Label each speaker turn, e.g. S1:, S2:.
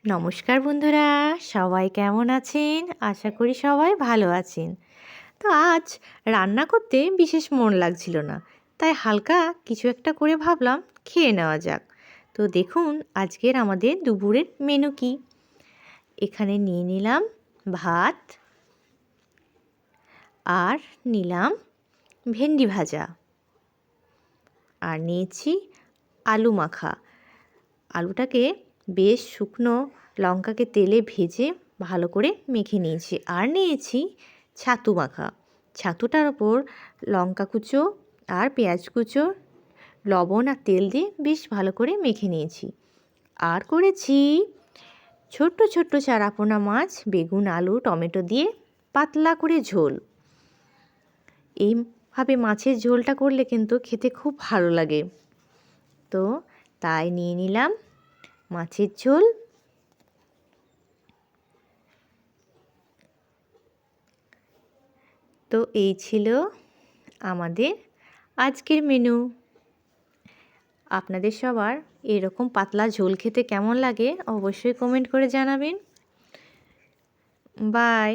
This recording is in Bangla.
S1: নমস্কার বন্ধুরা, সবাই কেমন আছেন? আশা করি সবাই ভালো আছেন। তো আজ রান্না করতে বিশেষ মন লাগছিল না, তাই হালকা কিছু একটা করে ভাবলাম খেয়ে নেওয়া যাক। তো দেখুন আজকের আমাদের দুপুরের মেনু কি। এখানে নিয়ে নিলাম ভাত, আর নিলাম ভেন্ডি ভাজা, আর নিয়েছি আলু মাখা। আলুটাকে বেশ শুকনো লঙ্কাকে তেলে ভেজে ভালো করে মেখে নিয়েছি। আর নিয়েছি ছাতু মাখা। ছাতুটার ওপর লঙ্কা কুচো আর পেঁয়াজ কুচো, লবণ আর তেল দিয়ে বেশ ভালো করে মেখে নিয়েছি। আর করেছি ছোট্ট ছোট্ট চারাপোনা মাছ, বেগুন, আলু, টমেটো দিয়ে পাতলা করে ঝোল। এইভাবে মাছের ঝোলটা করলে কিন্তু খেতে খুব ভালো লাগে। তো তাই নিয়ে নিলাম মাছের ঝোল। তো এই ছিল আমাদের আজকের মেনু। আপনাদের সবার এরকম পাতলা ঝোল খেতে কেমন লাগে অবশ্যই কমেন্ট করে জানাবেন। বাই।